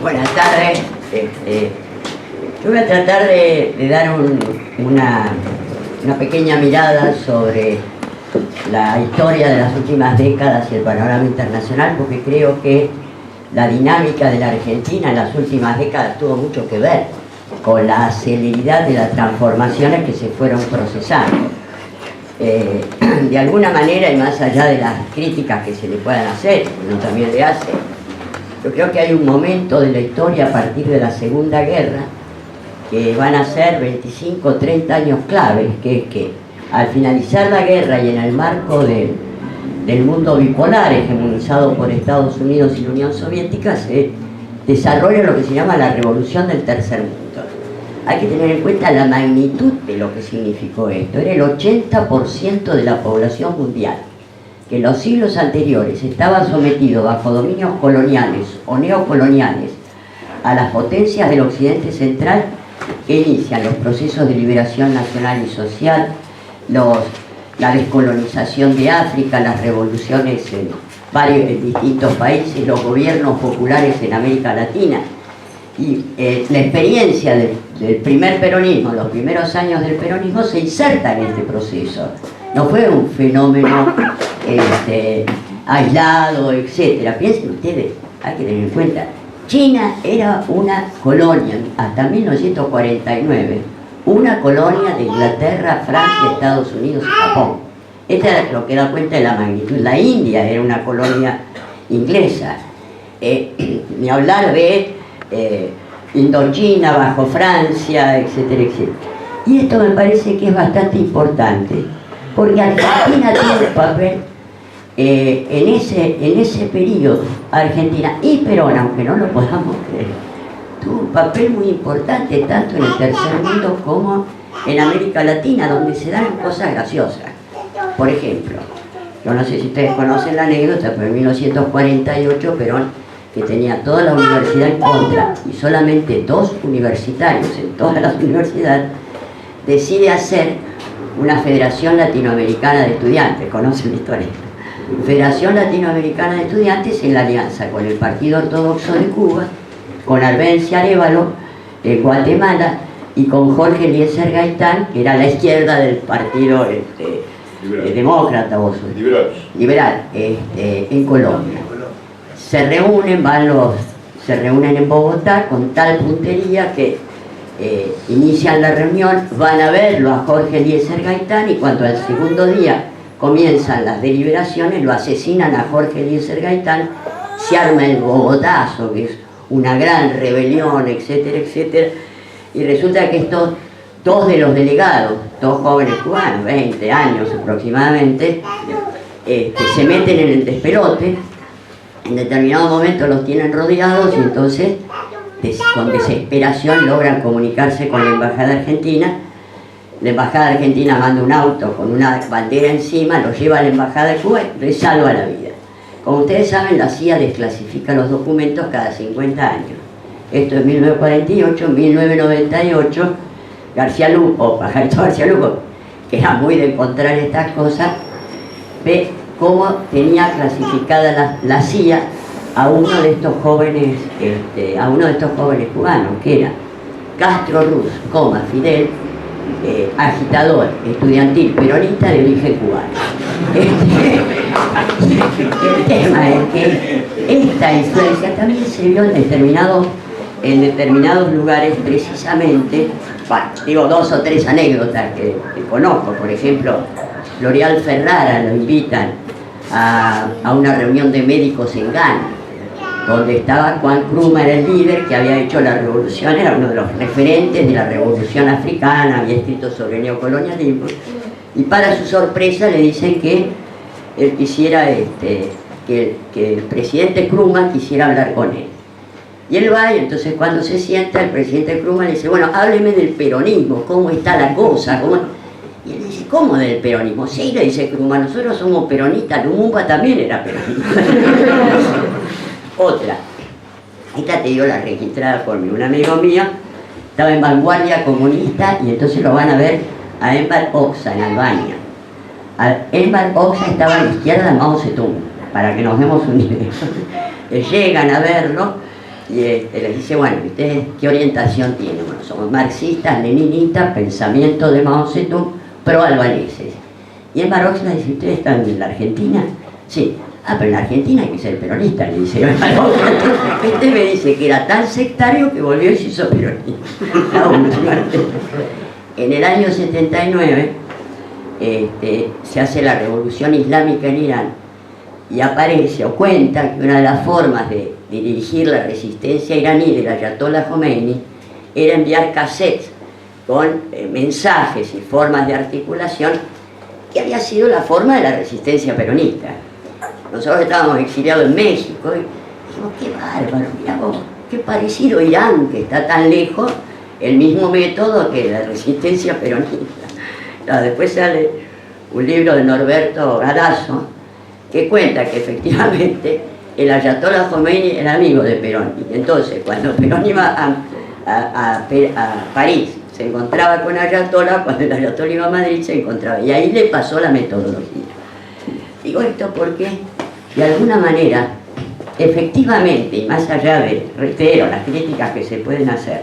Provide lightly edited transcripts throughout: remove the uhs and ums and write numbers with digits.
Buenas tardes. Yo voy a tratar de dar una pequeña mirada sobre la historia de las últimas décadas y el panorama internacional, porque creo que la dinámica de la Argentina en las últimas décadas tuvo mucho que ver con la celeridad de las transformaciones que se fueron procesando. De alguna manera, y más allá de las críticas que se le puedan hacer, uno también le hace, yo creo que hay un momento de la historia a partir de la Segunda Guerra que van a ser 25 o 30 años claves, que es que al finalizar la guerra y en el marco del mundo bipolar hegemonizado por Estados Unidos y la Unión Soviética, se desarrolla lo que se llama la revolución del tercer mundo. Hay que tener en cuenta la magnitud de lo que significó esto. Era el 80% de la población mundial, que en los siglos anteriores estaba sometido bajo dominios coloniales o neocoloniales a las potencias del occidente central, que inician los procesos de liberación nacional y social, la descolonización de África, las revoluciones en varios distintos países, los gobiernos populares en América Latina. Y la experiencia del primer peronismo, los primeros años del peronismo, se inserta en este proceso. No fue un fenómeno aislado, etc. Piensen ustedes, hay que tener en cuenta, China era una colonia, hasta 1949, una colonia de Inglaterra, Francia, Estados Unidos y Japón. Esto es lo que da cuenta de la magnitud. La India era una colonia inglesa. Ni hablar de Indochina bajo Francia, etcétera, etcétera. Y esto me parece que es bastante importante, porque Argentina tiene un papel en ese periodo. Argentina y Perón, aunque no lo podamos creer, tuvo un papel muy importante tanto en el tercer mundo como en América Latina, donde se dan cosas graciosas. Por ejemplo, yo no sé si ustedes conocen la anécdota, pero en 1948 Perón, que tenía toda la universidad en contra y solamente 2 universitarios en todas las universidades, decide hacer una Federación Latinoamericana de Estudiantes. ¿Conocen la historia? Federación Latinoamericana de Estudiantes en la alianza con el Partido Ortodoxo de Cuba, con Arbenzi Arévalo de Guatemala y con Jorge Eliezer Gaitán, que era la izquierda del Partido Demócrata o Liberal en Colombia. Se reúnen en Bogotá con tal puntería que inician la reunión, van a verlo a Jorge Eliezer Gaitán, y cuando al segundo día comienzan las deliberaciones, lo asesinan a Jorge Eliezer Gaitán, se arma el Bogotazo, que es una gran rebelión, etcétera, etcétera, y resulta que estos 2 de los delegados, 2 jóvenes cubanos, 20 años aproximadamente, se meten en el despelote. En determinado momento los tienen rodeados y entonces con desesperación logran comunicarse con la embajada argentina. La embajada argentina manda un auto con una bandera encima, lo lleva a la embajada de Cuba y le salva la vida. Como ustedes saben, la CIA desclasifica los documentos cada 50 años. Esto es 1948, 1998, García Luco, Pajarito García Luco, que era muy de encontrar estas cosas, ve cómo tenía clasificada la CIA a uno de estos jóvenes, cubanos, que era Castro Ruz, Fidel, agitador estudiantil peronista de origen cubano. El tema es que esta influencia también se vio en determinados lugares, precisamente. Bueno, digo 2 o 3 anécdotas que conozco. Por ejemplo, L'Oreal Ferrara lo invitan a una reunión de médicos en Ghana, donde estaba Juan Nkrumah, era el líder que había hecho la revolución, era uno de los referentes de la revolución africana, había escrito sobre neocolonialismo, y para su sorpresa le dicen que él quisiera, que el presidente Nkrumah quisiera hablar con él. Y él va, y entonces cuando se sienta, el presidente Nkrumah le dice: bueno, hábleme del peronismo, ¿cómo está la cosa? Y él dice: ¿cómo del peronismo? Sí, le dice Nkrumah, nosotros somos peronistas, Lumumba también era peronista. Otra, esta te dio la registrada por mí, un amigo mío, estaba en Vanguardia Comunista, y entonces lo van a ver a Enver Hoxha en Albania. Enver Hoxha estaba a la izquierda de Mao Zedong, para que nos demos un nivel. Llegan a verlo Y les dice, bueno, ¿ustedes qué orientación tienen? Bueno, somos marxistas, leninistas, pensamiento de Mao Zedong, pro-albaneses. Y el Maroc le dice, ¿ustedes están en la Argentina? Sí. Ah, pero en la Argentina hay que ser peronista, le dice el Maroc. Este me dice que era tan sectario que volvió y se hizo peronista. En el año 79 se hace la revolución islámica en Irán y aparece o cuenta que una de las formas de dirigir la resistencia iraní del Ayatollah Khomeini era enviar cassettes con mensajes y formas de articulación que había sido la forma de la resistencia peronista. Nosotros estábamos exiliados en México y dijimos, qué bárbaro, mirá vos, qué parecido a Irán, que está tan lejos, el mismo método que la resistencia peronista. Después sale un libro de Norberto Galazo que cuenta que efectivamente el Ayatollah Khomeini era amigo de Perón. Y entonces, cuando Perón iba a París, se encontraba con Ayatollah, cuando el Ayatollah iba a Madrid, se encontraba. Y ahí le pasó la metodología. Digo esto porque, de alguna manera, efectivamente, y más allá de, reitero, las críticas que se pueden hacer,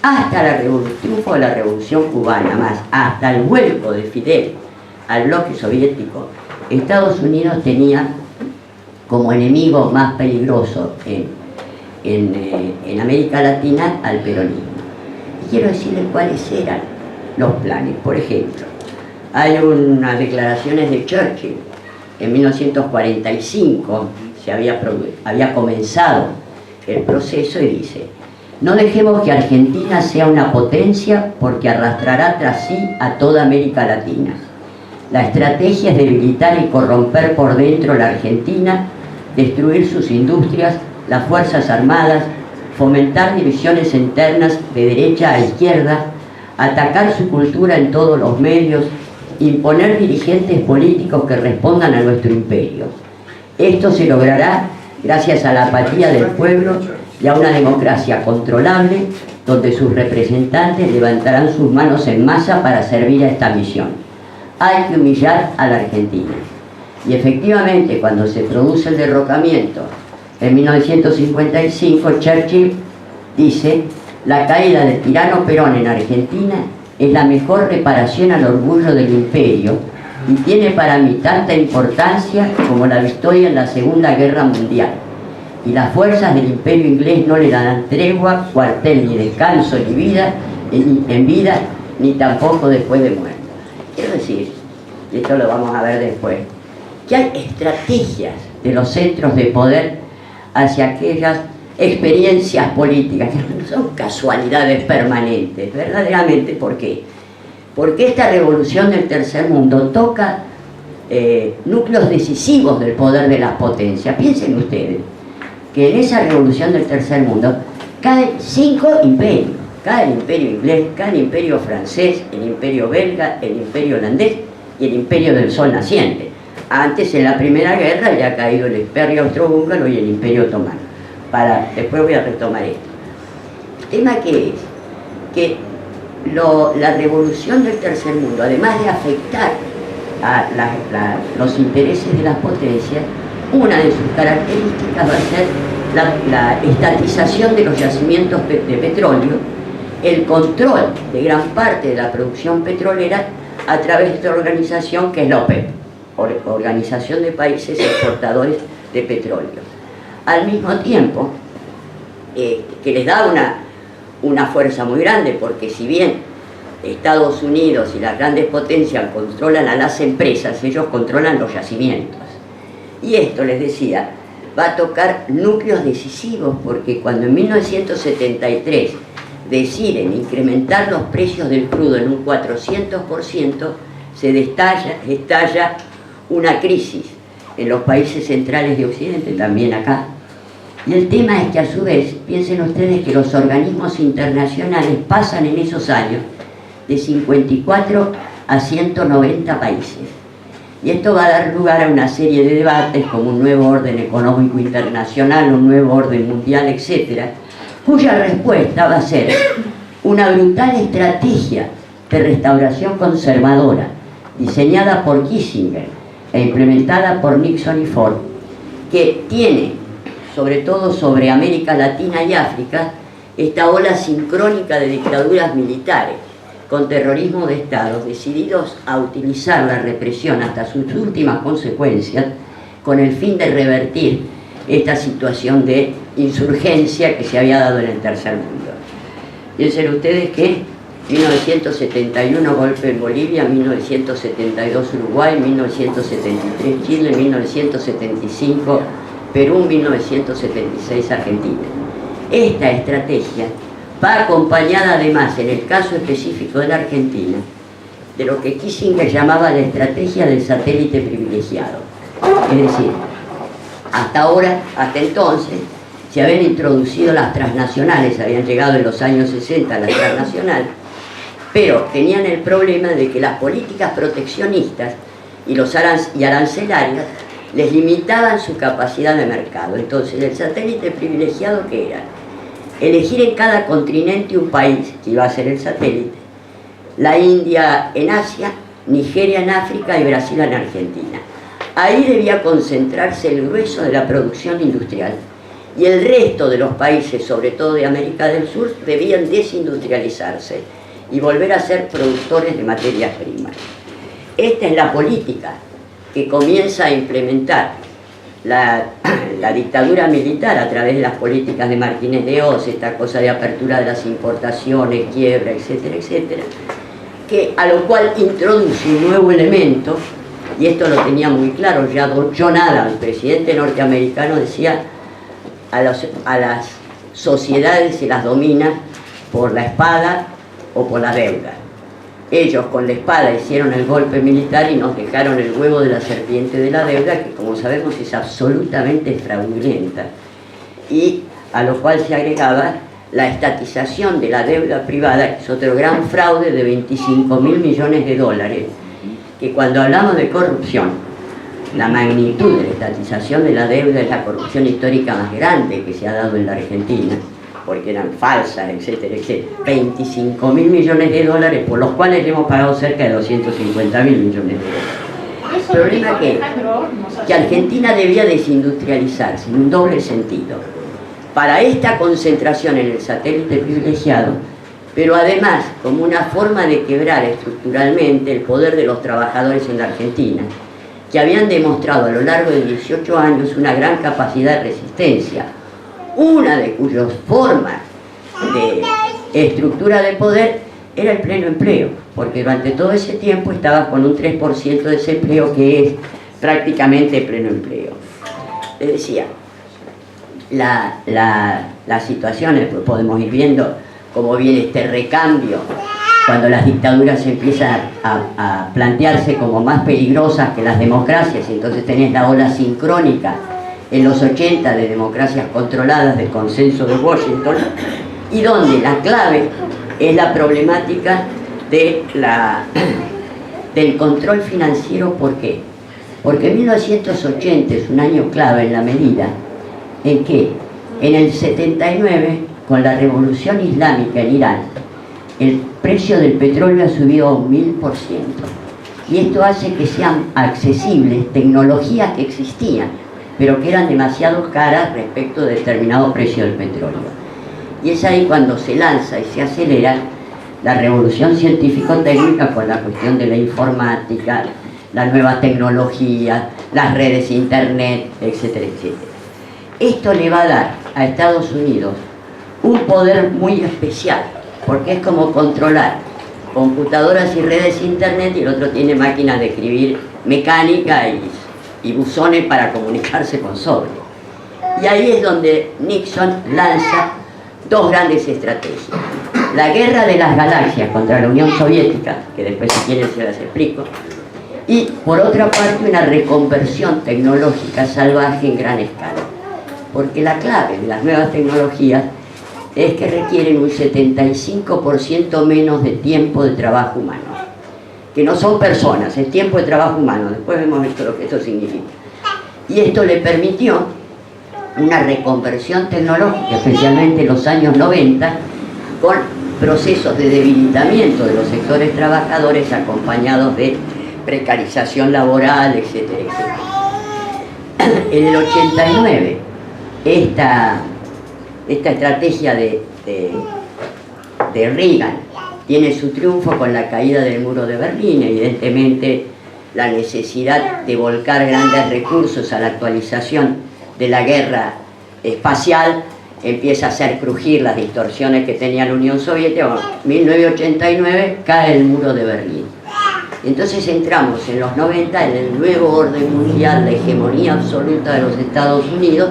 hasta el triunfo de la Revolución Cubana, más hasta el vuelco de Fidel al bloque soviético, Estados Unidos tenía como enemigo más peligroso en América Latina al peronismo. Y quiero decirles cuáles eran los planes. Por ejemplo, hay unas declaraciones de Churchill. En 1945 se había comenzado el proceso y dice: no dejemos que Argentina sea una potencia porque arrastrará tras sí a toda América Latina. La estrategia es debilitar y corromper por dentro la Argentina, destruir sus industrias, las fuerzas armadas, fomentar divisiones internas de derecha a izquierda, atacar su cultura en todos los medios, imponer dirigentes políticos que respondan a nuestro imperio. Esto se logrará gracias a la apatía del pueblo y a una democracia controlable, donde sus representantes levantarán sus manos en masa para servir a esta misión. Hay que humillar a la Argentina. Y efectivamente, cuando se produce el derrocamiento en 1955, Churchill dice: la caída del tirano Perón en Argentina es la mejor reparación al orgullo del imperio y tiene para mí tanta importancia como la victoria en la Segunda Guerra Mundial. Y las fuerzas del imperio inglés no le darán tregua, cuartel ni descanso ni vida, en vida, ni tampoco después de muerto. Quiero decir, y esto lo vamos a ver después, que hay estrategias de los centros de poder hacia aquellas experiencias políticas que no son casualidades permanentes, verdaderamente. ¿Por qué? Porque esta revolución del tercer mundo toca núcleos decisivos del poder de las potencias. Piensen ustedes que en esa revolución del tercer mundo caen 5 imperios. Cae el imperio inglés, cae el imperio francés, el imperio belga, el imperio holandés y el imperio del sol naciente. Antes, en la Primera Guerra, ya ha caído el imperio austrohúngaro y el imperio otomano. Después voy a retomar esto. El tema que es que la revolución del tercer mundo, además de afectar a los intereses de las potencias, una de sus características va a ser la estatización de los yacimientos de petróleo, el control de gran parte de la producción petrolera a través de esta organización que es la OPEP, Organización de Países Exportadores de Petróleo. Al mismo tiempo, que les da una fuerza muy grande, porque si bien Estados Unidos y las grandes potencias controlan a las empresas, ellos controlan los yacimientos. Y esto, les decía, va a tocar núcleos decisivos, porque cuando en 1973 deciden incrementar los precios del crudo en un 400%, se estalla una crisis en los países centrales de Occidente, también acá. Y el tema es que, a su vez, piensen ustedes que los organismos internacionales pasan en esos años de 54 a 190 países. Y esto va a dar lugar a una serie de debates como un nuevo orden económico internacional, un nuevo orden mundial, etc., cuya respuesta va a ser una brutal estrategia de restauración conservadora, diseñada por Kissinger e implementada por Nixon y Ford, que tiene sobre todo sobre América Latina y África, esta ola sincrónica de dictaduras militares con terrorismo de Estado, decididos a utilizar la represión hasta sus últimas consecuencias con el fin de revertir esta situación de insurgencia que se había dado en el tercer mundo. Piensen ustedes que 1971 golpe en Bolivia, 1972 Uruguay, 1973 Chile, 1975 Perú, 1976 Argentina. Esta estrategia va acompañada además, en el caso específico de la Argentina, de lo que Kissinger llamaba la estrategia del satélite privilegiado. Es decir, hasta ahora, hasta entonces, se habían introducido las transnacionales, habían llegado en los años 60 las transnacionales, pero tenían el problema de que las políticas proteccionistas y arancelarias les limitaban su capacidad de mercado. Entonces, el satélite privilegiado, ¿qué era? Elegir en cada continente un país, que iba a ser el satélite, la India en Asia, Nigeria en África y Brasil en Argentina. Ahí debía concentrarse el grueso de la producción industrial y el resto de los países, sobre todo de América del Sur, debían desindustrializarse y volver a ser productores de materias primas. Esta es la política que comienza a implementar la dictadura militar a través de las políticas de Martínez de Hoz, esta cosa de apertura de las importaciones, quiebra, etcétera, etcétera, que a lo cual introduce un nuevo elemento, y esto lo tenía muy claro ya John Adams, presidente norteamericano, decía: a las sociedades se las domina por la espada o por la deuda. Ellos con la espada hicieron el golpe militar y nos dejaron el huevo de la serpiente de la deuda, que como sabemos es absolutamente fraudulenta, y a lo cual se agregaba la estatización de la deuda privada, que es otro gran fraude de 25.000 millones de dólares, que cuando hablamos de corrupción, la magnitud de la estatización de la deuda es la corrupción histórica más grande que se ha dado en la Argentina, porque eran falsas, etcétera, etcétera. 25.000 millones de dólares, por los cuales le hemos pagado cerca de 250.000 millones de dólares. El problema que Argentina debía desindustrializarse en un doble sentido, para esta concentración en el satélite privilegiado, pero además como una forma de quebrar estructuralmente el poder de los trabajadores en la Argentina, que habían demostrado a lo largo de 18 años una gran capacidad de resistencia, una de cuyas formas de estructura de poder era el pleno empleo, porque durante todo ese tiempo estaba con un 3% de desempleo, que es prácticamente pleno empleo. Les decía, las situaciones, pues podemos ir viendo cómo viene este recambio cuando las dictaduras empiezan a plantearse como más peligrosas que las democracias, y entonces tenés la ola sincrónica en los 80 de democracias controladas del consenso de Washington, y donde la clave es la problemática del control financiero. ¿Por qué? Porque 1980 es un año clave en la medida en que en el 79, con la revolución islámica en Irán, el precio del petróleo ha subido un 1000%, y esto hace que sean accesibles tecnologías que existían, pero que eran demasiado caras respecto de determinado precio del petróleo. Y es ahí cuando se lanza y se acelera la revolución científico-técnica con la cuestión de la informática, la nueva tecnología, las redes internet, etcétera, etcétera. Esto le va a dar a Estados Unidos un poder muy especial, porque es como controlar computadoras y redes internet, y el otro tiene máquinas de escribir mecánica y buzones para comunicarse con sobre. Y ahí es donde Nixon lanza dos grandes estrategias: la guerra de las galaxias contra la Unión Soviética, que después si quieren se las explico, y por otra parte una reconversión tecnológica salvaje en gran escala, porque la clave de las nuevas tecnologías es que requieren un 75% menos de tiempo de trabajo humano, que no son personas, es tiempo de trabajo humano. Después vemos lo que esto significa. Y esto le permitió una reconversión tecnológica, especialmente en los años 90, con procesos de debilitamiento de los sectores trabajadores acompañados de precarización laboral, etcétera, etcétera. En el 89, esta estrategia de Reagan tiene su triunfo con la caída del muro de Berlín. Evidentemente, la necesidad de volcar grandes recursos a la actualización de la guerra espacial empieza a hacer crujir las distorsiones que tenía la Unión Soviética. Bueno, 1989 cae el muro de Berlín. Entonces entramos en los 90 en el nuevo orden mundial, la hegemonía absoluta de los Estados Unidos,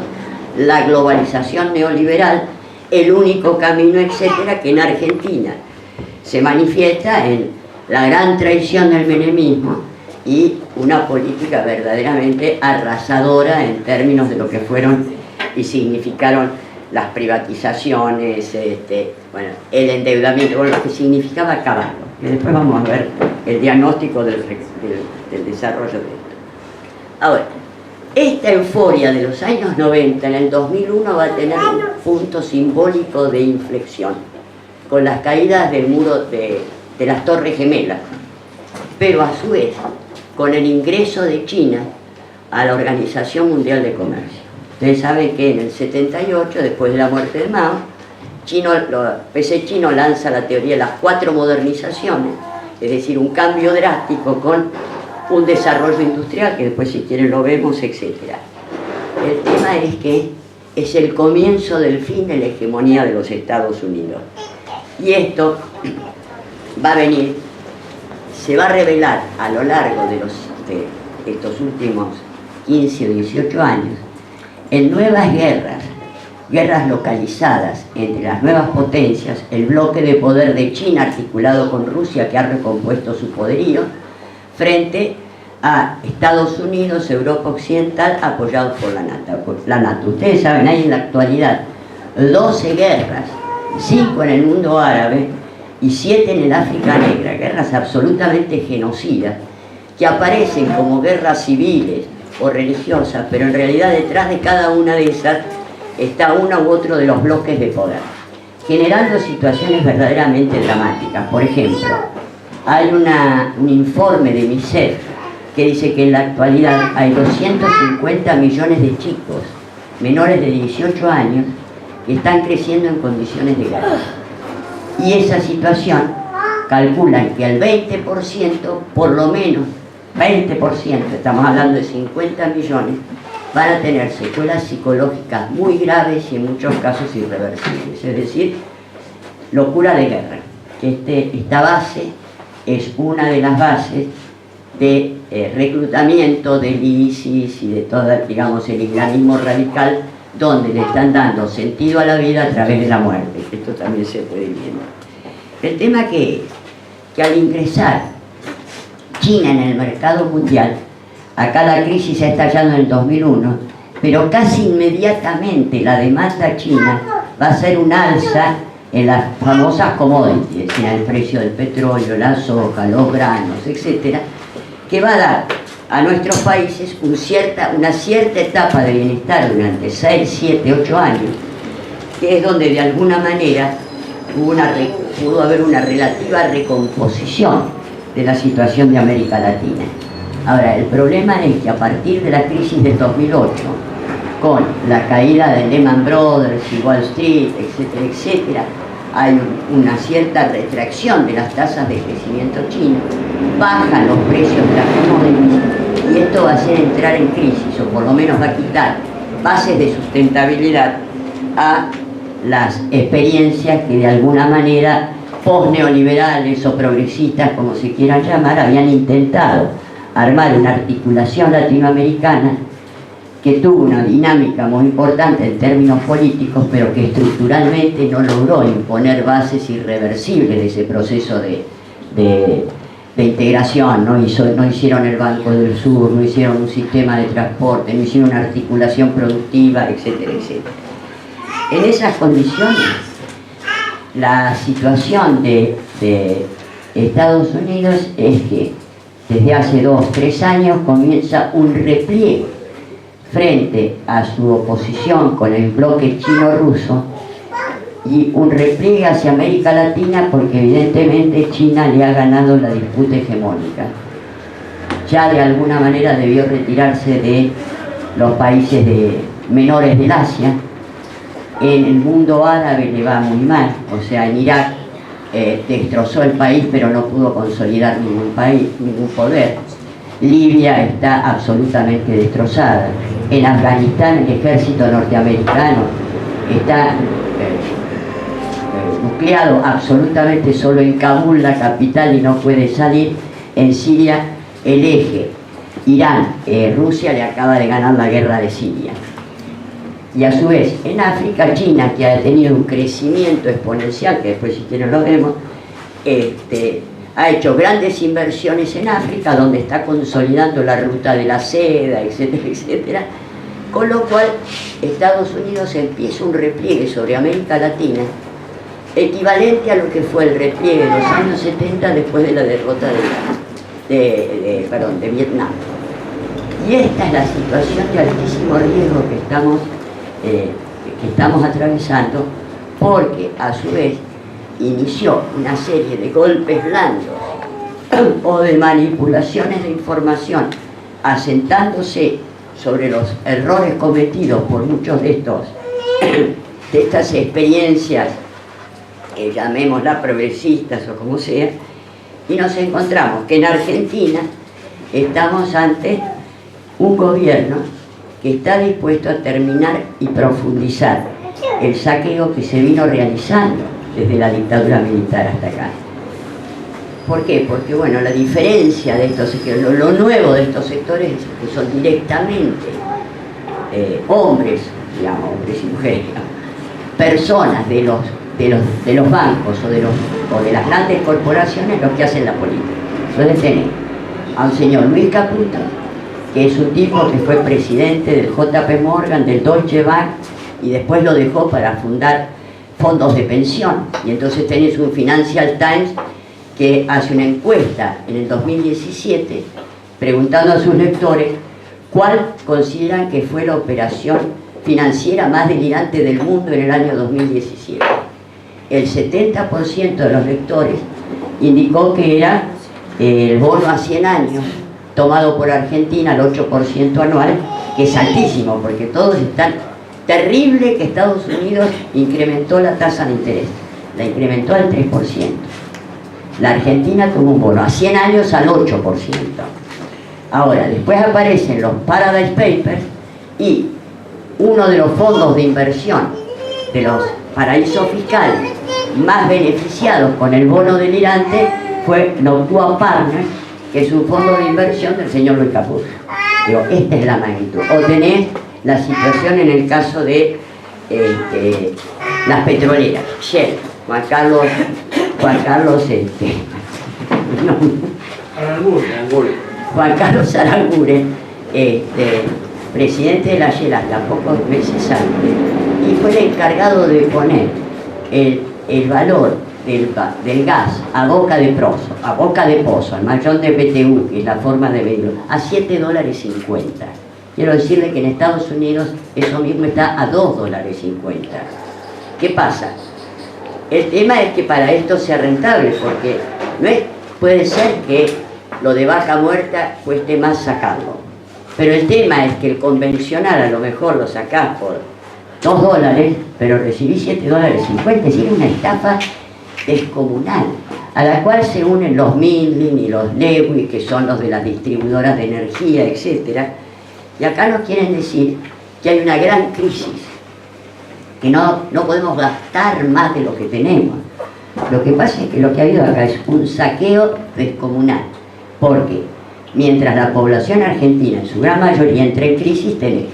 la globalización neoliberal, el único camino, etcétera, que en Argentina se manifiesta en la gran traición del menemismo y una política verdaderamente arrasadora en términos de lo que fueron y significaron las privatizaciones, bueno, el endeudamiento, bueno, lo que significaba acabarlo. Y después vamos a ver el diagnóstico del desarrollo de esto. Ahora, esta euforia de los años 90 en el 2001 va a tener un punto simbólico de inflexión, con las caídas del muro de las Torres Gemelas, pero a su vez con el ingreso de China a la Organización Mundial de Comercio. Ustedes saben que en el 78, después de la muerte de Mao, PC Chino lanza la teoría de las 4 modernizaciones, es decir, un cambio drástico con un desarrollo industrial, que después si quieren lo vemos, etc. El tema es que es el comienzo del fin de la hegemonía de los Estados Unidos. Y esto va a venir, se va a revelar a lo largo de estos últimos 15 o 18 años, en nuevas guerras localizadas entre las nuevas potencias, el bloque de poder de China articulado con Rusia, que ha recompuesto su poderío, frente a Estados Unidos, Europa Occidental, apoyados por la NATO. Ustedes saben, hay en la actualidad 12 guerras, 5 en el mundo árabe y 7 en el África Negra, guerras absolutamente genocidas, que aparecen como guerras civiles o religiosas, pero en realidad detrás de cada una de esas está uno u otro de los bloques de poder, generando situaciones verdaderamente dramáticas. Por ejemplo, hay un informe de UNICEF que dice que en la actualidad hay 250 millones de chicos menores de 18 años que están creciendo en condiciones de guerra. Y esa situación calculan que al 20%, por lo menos 20%, estamos hablando de 50 millones, van a tener secuelas psicológicas muy graves y en muchos casos irreversibles. Es decir, locura de guerra. Esta base es una de las bases de reclutamiento del ISIS y de todo, digamos, el islamismo radical, donde le están dando sentido a la vida a través de la muerte. Esto también se puede ir viendo. El tema que al ingresar China en el mercado mundial, acá la crisis ha estallado en el 2001, pero casi inmediatamente la demanda china va a ser un alza en las famosas commodities, es decir, el precio del petróleo, la soja, los granos, etcétera, que va a dar a nuestros países una cierta etapa de bienestar durante 6, 7, 8 años, que es donde de alguna manera pudo haber una relativa recomposición de la situación de América Latina. Ahora, el problema es que a partir de la crisis del 2008, con la caída de Lehman Brothers y Wall Street, etcétera, etcétera, hay una cierta retracción de las tasas de crecimiento chino, bajan los precios de las commodities y esto va a hacer entrar en crisis, o por lo menos va a quitar bases de sustentabilidad a las experiencias que de alguna manera post-neoliberales o progresistas, como se quieran llamar, habían intentado armar una articulación latinoamericana que tuvo una dinámica muy importante en términos políticos, pero que estructuralmente no logró imponer bases irreversibles de ese proceso de integración. No hicieron el Banco del Sur, no hicieron un sistema de transporte, no hicieron una articulación productiva, etcétera, etcétera. En esas condiciones, la situación de Estados Unidos es que desde hace 2 o 3 años comienza un repliegue frente a su oposición con el bloque chino-ruso y un repliegue hacia América Latina, porque evidentemente China le ha ganado la disputa hegemónica. Ya de alguna manera debió retirarse de los países menores del Asia, En el mundo árabe le va muy mal, o sea, en Irak destrozó el país pero no pudo consolidar ningún país, ningún poder. Libia está absolutamente destrozada. En Afganistán el ejército norteamericano está nucleado absolutamente solo en Kabul, la capital, y no puede salir. En Siria el eje Irán, Rusia le acaba de ganar la guerra de Siria. Y a su vez, en África, China, que ha tenido un crecimiento exponencial, que después si quieren lo vemos, ha hecho grandes inversiones en África, donde está consolidando la ruta de la seda, etcétera, etcétera, con lo cual Estados Unidos empieza un repliegue sobre América Latina, equivalente a lo que fue el repliegue de los años 70 después de la derrota de Vietnam. Y esta es la situación de altísimo riesgo que estamos atravesando, porque a su vez inició una serie de golpes blandos o de manipulaciones de información, asentándose sobre los errores cometidos por muchos de estas experiencias, llamémoslas progresistas o como sea, y nos encontramos que en Argentina estamos ante un gobierno que está dispuesto a terminar y profundizar el saqueo que se vino realizando desde la dictadura militar hasta acá. ¿Por qué? Porque, bueno, la diferencia de estos sectores, lo nuevo de estos sectores es que son directamente hombres, digamos, hombres y mujeres, digamos, personas de los bancos o de las grandes corporaciones los que hacen la política. Entonces tenemos a un señor Luis Caputo, que es un tipo que fue presidente del JP Morgan, del Deutsche Bank, y después lo dejó para fundar fondos de pensión. Y entonces tenés un Financial Times que hace una encuesta en el 2017 preguntando a sus lectores cuál consideran que fue la operación financiera más delirante del mundo en el año 2017. El 70% de los lectores indicó que era el bono a 100 años tomado por Argentina al 8% anual, que es altísimo, porque todos están... Terrible que Estados Unidos incrementó la tasa de interés, la incrementó al 3%. La Argentina tuvo un bono a 100 años al 8%. Ahora, después aparecen los Paradise Papers y uno de los fondos de inversión de los paraísos fiscales más beneficiados con el bono delirante fue Noctua Partners, que es un fondo de inversión del señor Luis Caputo. Digo, esta es la magnitud. O tenés la situación en el caso de las petroleras, Shell, Juan Carlos Aranguren, presidente de la Shell hasta pocos meses antes, y fue el encargado de poner el valor del gas a boca de pozo, al mallón de BTU, que es la forma de medirlo, a $7.50. Quiero decirle que en Estados Unidos eso mismo está a $2.50. ¿Qué pasa? El tema es que para esto sea rentable, porque puede ser que lo de vaca muerta cueste más sacarlo. Pero el tema es que el convencional a lo mejor lo sacás por $2, pero recibís $7.50, es decir, una estafa descomunal, a la cual se unen los Midland y los Lewis, que son los de las distribuidoras de energía, etcétera. Y acá nos quieren decir que hay una gran crisis, que no podemos gastar más de lo que tenemos. Lo que pasa es que lo que ha habido acá es un saqueo descomunal, porque mientras la población argentina en su gran mayoría entra en crisis, tenés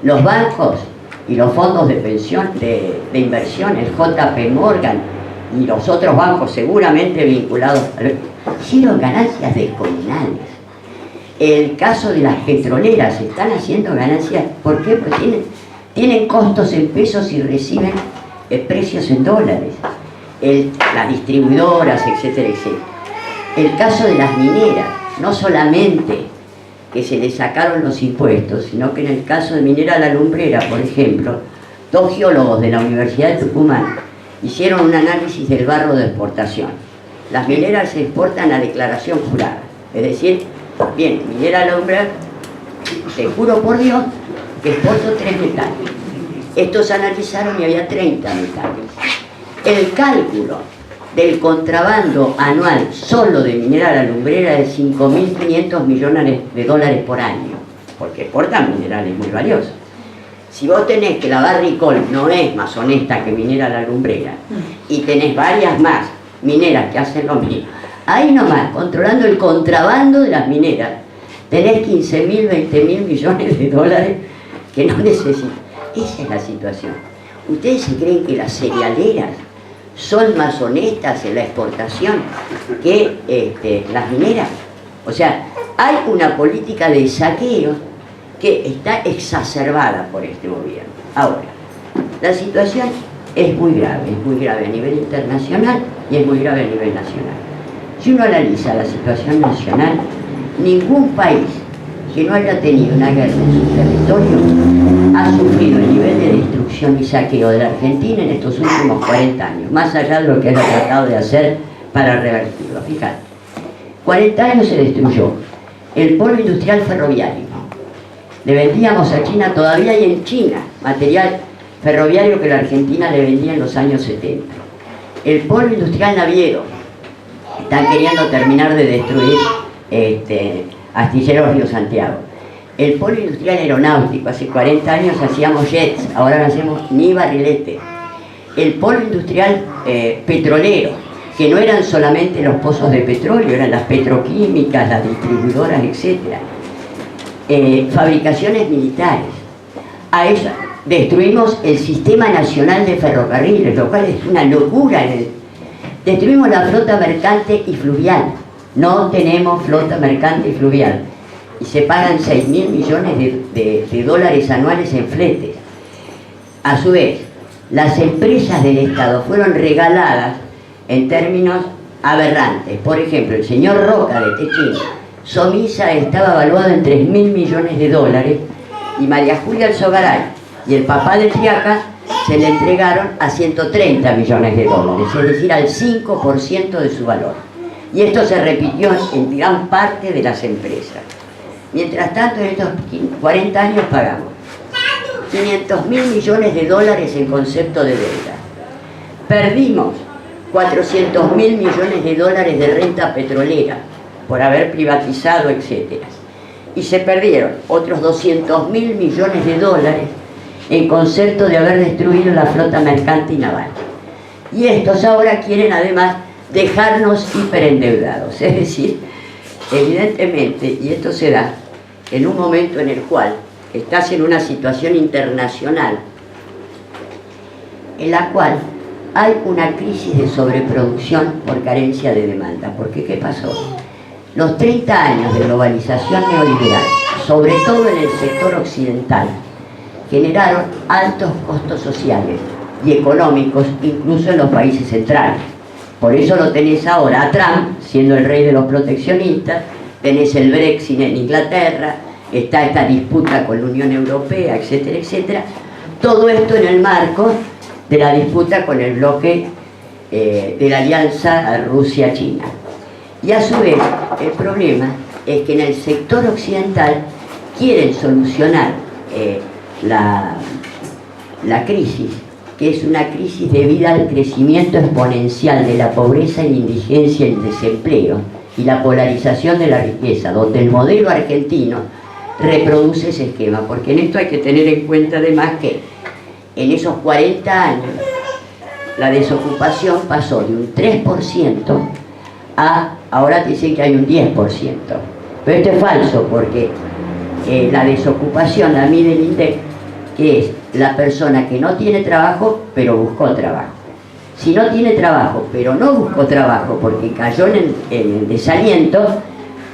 los bancos y los fondos de pensión de inversión, el JP Morgan y los otros bancos seguramente vinculados hicieron ganancias descomunales. El caso de las petroleras, están haciendo ganancias. ¿Por qué? Porque tienen costos en pesos y reciben precios en dólares. Las distribuidoras, etcétera, etcétera. El caso de las mineras, no solamente que se les sacaron los impuestos, sino que en el caso de Minera La Lumbrera, por ejemplo, 2 geólogos de la Universidad de Tucumán hicieron un análisis del barro de exportación. Las mineras se exportan a declaración jurada, es decir, bien, Minera La Lumbrera, te juro por Dios que exporto 3 metales. Estos analizaron y había 30 metales. El cálculo del contrabando anual solo de mineral alumbrera de 5.500 millones de dólares por año, porque exportan minerales muy valiosos. Si vos tenés que la Barrick no es más honesta que Mineral Alumbrera, y tenés varias más mineras que hacen lo mismo, ahí nomás, controlando el contrabando de las mineras, tenés 15.000, 20.000 millones de dólares que no necesitan. Esa es la situación. ¿Ustedes se creen que las cerealeras son más honestas en la exportación que las mineras? O sea, hay una política de saqueo que está exacerbada por este gobierno. Ahora, la situación es muy grave a nivel internacional y es muy grave a nivel nacional. Si uno analiza la situación nacional, ningún país que no haya tenido una guerra en su territorio ha sufrido el nivel de destrucción y saqueo de la Argentina en estos últimos 40 años, más allá de lo que él ha tratado de hacer para revertirlo. Fíjate, 40 años se destruyó el polo industrial ferroviario. Le vendíamos a China, todavía hay en China material ferroviario que la Argentina le vendía en los años 70. El polo industrial naviero, están queriendo terminar de destruir Astilleros Río Santiago. El polo industrial aeronáutico, hace 40 años hacíamos jets, ahora no hacemos ni barrilete. El polo industrial petrolero, que no eran solamente los pozos de petróleo, eran las petroquímicas, las distribuidoras, etc. Fabricaciones militares. A eso destruimos el Sistema Nacional de Ferrocarriles, lo cual es una locura. Destruimos la flota mercante y fluvial. No tenemos flota mercante y fluvial. Y se pagan 6.000 millones de dólares anuales en fletes. A su vez, las empresas del Estado fueron regaladas en términos aberrantes. Por ejemplo, el señor Roca de Techín, Somisa estaba evaluado en 3.000 millones de dólares y María Julia Alzogaray y el papá de Triaca se le entregaron a 130 millones de dólares, es decir, al 5% de su valor. Y esto se repitió en gran parte de las empresas. Mientras tanto, en estos 40 años pagamos 500.000 millones de dólares en concepto de deuda. Perdimos 400.000 millones de dólares de renta petrolera por haber privatizado, etc. Y se perdieron otros 200.000 millones de dólares en concepto de haber destruido la flota mercante y naval. Y estos ahora quieren además dejarnos hiperendeudados. Es decir, evidentemente, y esto se da en un momento en el cual estás en una situación internacional en la cual hay una crisis de sobreproducción por carencia de demanda. Porque ¿qué pasó? Los 30 años de globalización neoliberal, sobre todo en el sector occidental, generaron altos costos sociales y económicos, incluso en los países centrales. Por eso lo tenés ahora a Trump, siendo el rey de los proteccionistas, tenés el Brexit en Inglaterra, está esta disputa con la Unión Europea, etcétera, etcétera. Todo esto en el marco de la disputa con el bloque de la alianza Rusia-China. Y a su vez, el problema es que en el sector occidental quieren solucionar la crisis, que es una crisis debida al crecimiento exponencial de la pobreza y la indigencia y el desempleo, y la polarización de la riqueza, donde el modelo argentino reproduce ese esquema, porque en esto hay que tener en cuenta además que en esos 40 años la desocupación pasó de un 3% a, ahora te dicen que hay un 10%. Pero esto es falso, porque la desocupación la mide el INDEC, que es la persona que no tiene trabajo, pero buscó trabajo. Si no tiene trabajo, pero no buscó trabajo porque cayó en el desaliento,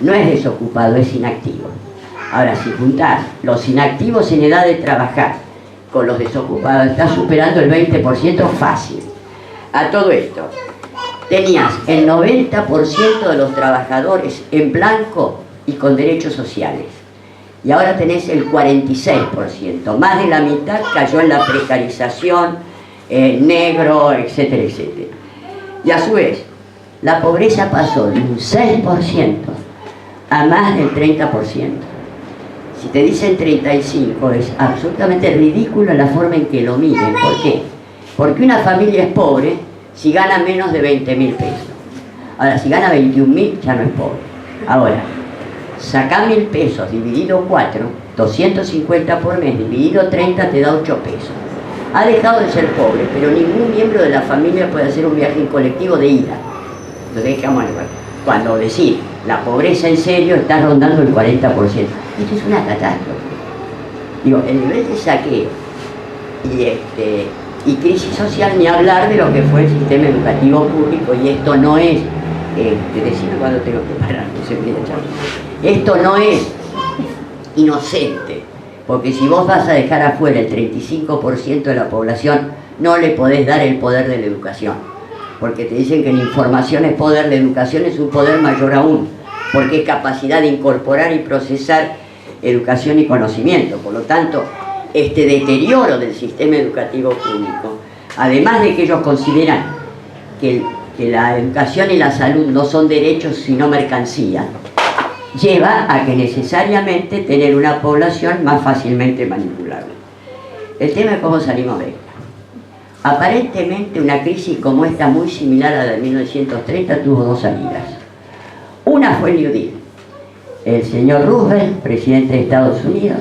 no es desocupado, es inactivo. Ahora, si juntás los inactivos en edad de trabajar con los desocupados, está superando el 20% fácil. A todo esto, tenías el 90% de los trabajadores en blanco y con derechos sociales. Y ahora tenés el 46%, más de la mitad cayó en la precarización, negro, etcétera, etcétera. Y a su vez, la pobreza pasó de un 6% a más del 30%. Si te dicen 35, es absolutamente ridículo la forma en que lo miden. ¿Por qué? Porque una familia es pobre si gana menos de 20.000 pesos. Ahora, si gana 21.000, ya no es pobre. Ahora, saca 1.000 pesos dividido 4, 250 por mes, dividido 30 te da 8 pesos. Ha dejado de ser pobre, pero ningún miembro de la familia puede hacer un viaje en colectivo de ida. Entonces, cuando decir la pobreza en serio está rondando el 40%. Esto es una catástrofe. Digo, el nivel de saqueo y crisis social, ni hablar de lo que fue el sistema educativo público, y esto no es, decime cuando tengo que parar, no se olvide, esto no es inocente, porque si vos vas a dejar afuera el 35% de la población, no le podés dar el poder de la educación, porque te dicen que la información es poder, la educación es un poder mayor aún, porque es capacidad de incorporar y procesar educación y conocimiento. Por lo tanto, este deterioro del sistema educativo público, además de que ellos consideran que la educación y la salud no son derechos sino mercancía, lleva a que necesariamente tener una población más fácilmente manipulable. El tema es cómo salimos de esto. Aparentemente una crisis como esta, muy similar a la de 1930, tuvo dos salidas. Una fue el New Deal. El señor Roosevelt, presidente de Estados Unidos,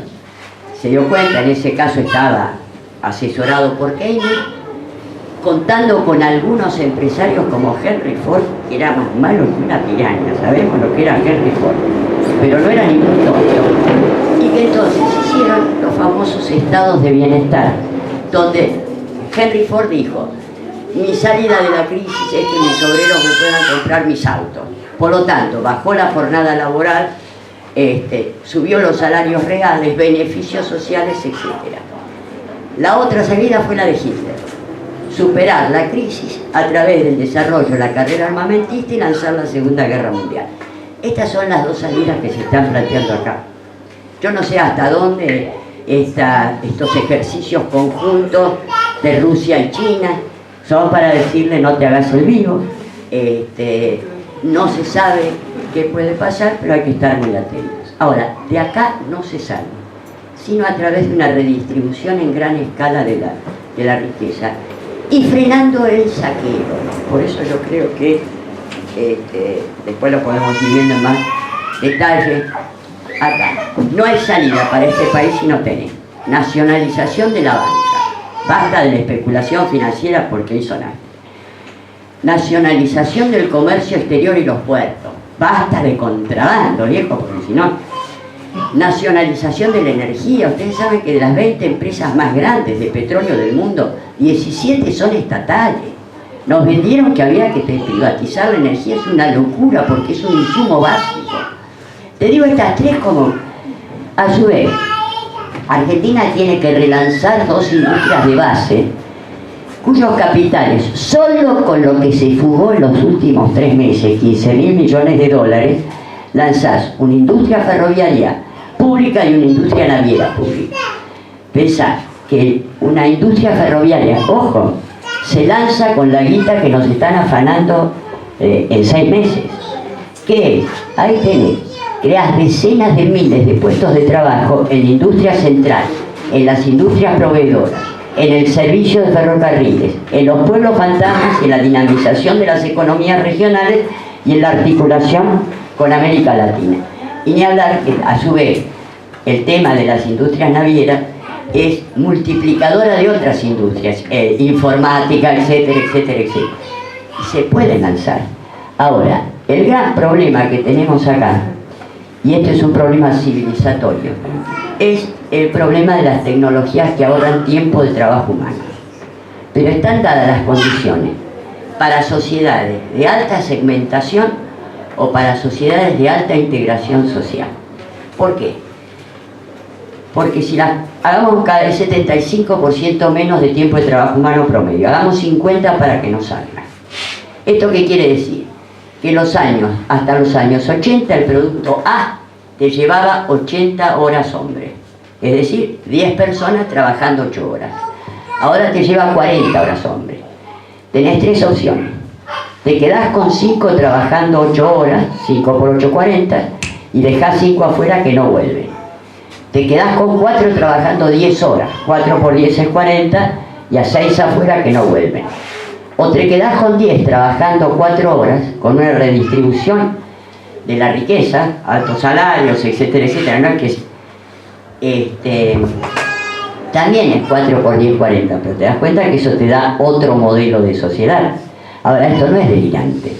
se dio cuenta, en ese caso estaba asesorado por Keynes, contando con algunos empresarios como Henry Ford, que era más malo que una piraña, sabemos lo que era Henry Ford, pero no era ningún tonto. Y que entonces hicieron los famosos estados de bienestar, donde Henry Ford dijo: mi salida de la crisis es que mis obreros me puedan comprar mis autos. Por lo tanto, bajó la jornada laboral, subió los salarios reales, beneficios sociales, etc. La otra salida fue la de Hitler: superar la crisis a través del desarrollo de la carrera armamentista y lanzar la Segunda Guerra Mundial. Estas son las dos salidas que se están planteando acá. Yo no sé hasta dónde estos ejercicios conjuntos de Rusia y China son para decirle no te hagas el vivo. No se sabe qué puede pasar, pero hay que estar muy atentos. Ahora, de acá no se sale, sino a través de una redistribución en gran escala de la riqueza y frenando el saqueo. Por eso yo creo que después lo podemos ir viendo en más detalle. Acá no hay salida para este país si no tenés nacionalización de la banca, basta de la especulación financiera porque hizo nada. Nacionalización del comercio exterior y los puertos, basta de contrabando, viejo, porque si no. Nacionalización de la energía. Ustedes saben que de las 20 empresas más grandes de petróleo del mundo, 17 son estatales. Nos vendieron que había que privatizar la energía, es una locura porque es un insumo básico. Te digo estas tres como, a su vez, Argentina tiene que relanzar dos industrias de base, cuyos capitales, solo con lo que se fugó en los últimos 3 meses, 15.000 millones de dólares, lanzás una industria ferroviaria pública y una industria naviera pública. Pensá que una industria ferroviaria, ojo, se lanza con la guita que nos están afanando en 6 meses. ¿Qué es? Ahí tenés, creás decenas de miles de puestos de trabajo en la industria central, en las industrias proveedoras, en el servicio de ferrocarriles, en los pueblos fantasmas, en la dinamización de las economías regionales y en la articulación con América Latina. Y ni hablar que, a su vez, el tema de las industrias navieras es multiplicadora de otras industrias, informática, etcétera, etcétera, etcétera. Y se puede lanzar. Ahora, el gran problema que tenemos acá, y este es un problema civilizatorio, es el problema de las tecnologías que ahorran tiempo de trabajo humano. Pero están dadas las condiciones para sociedades de alta segmentación o para sociedades de alta integración social. ¿Por qué? Porque si hagamos cada vez 75% menos de tiempo de trabajo humano promedio, hagamos 50 para que nos salga. ¿Esto qué quiere decir? Que hasta los años 80 el producto A te llevaba 80 horas hombre, es decir, 10 personas trabajando 8 horas. Ahora te lleva 40 horas hombre. Tenés 3 opciones: te quedás con 5 trabajando 8 horas, 5 por 8, 40, y dejás 5 afuera que no vuelven. te quedás con 4 trabajando 10 horas, 4 por 10 es 40, y a 6 afuera que no vuelven. O te quedás con 10 trabajando 4 horas, con una redistribución de la riqueza, altos salarios, etcétera, etcétera, no es que también es 4 por 10, 40, pero te das cuenta que eso te da otro modelo de sociedad. Ahora, esto no es delirante.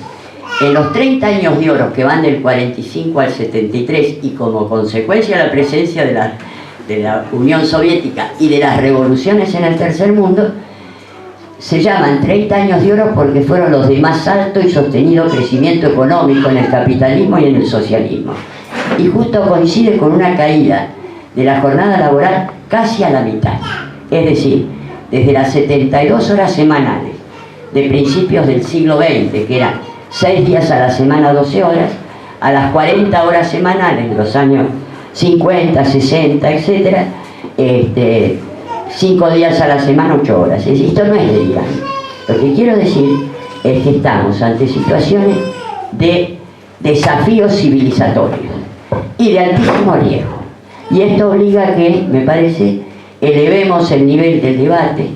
En los 30 años de oro que van del 45 al 73 y como consecuencia de la presencia de la Unión Soviética y de las revoluciones en el tercer mundo, se llaman 30 años de oro porque fueron los de más alto y sostenido crecimiento económico en el capitalismo y en el socialismo. Y justo coincide con una caída de la jornada laboral casi a la mitad. Es decir, desde las 72 horas semanales de principios del siglo XX, que eran 6 días a la semana, 12 horas, a las 40 horas semanales de los años 50, 60, etc., 5 días a la semana, 8 horas. Es decir, esto no es delirante. Lo que quiero decir es que estamos ante situaciones de desafíos civilizatorios y de altísimo riesgo. Y esto obliga a que, me parece, elevemos el nivel del debate,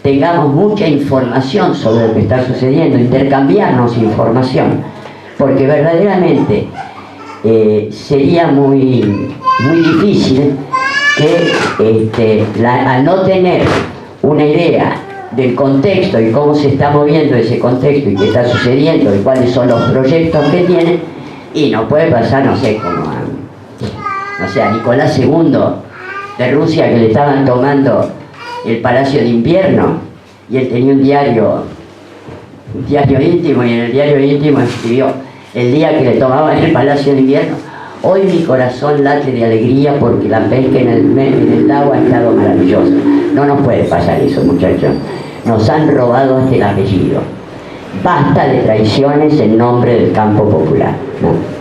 tengamos mucha información sobre lo que está sucediendo, intercambiarnos información, porque verdaderamente sería muy difícil que al no tener una idea del contexto y cómo se está moviendo ese contexto y qué está sucediendo y cuáles son los proyectos que tienen, y no puede pasar, no sé, como a Nicolás II de Rusia, que le estaban tomando el Palacio de Invierno y él tenía un diario íntimo, y en el diario íntimo escribió el día que le tomaban el Palacio de Invierno: hoy mi corazón late de alegría porque la pesca en el agua ha estado maravillosa. No nos puede pasar eso, muchachos. Nos han robado hasta el apellido. Basta de traiciones en nombre del campo popular, ¿no?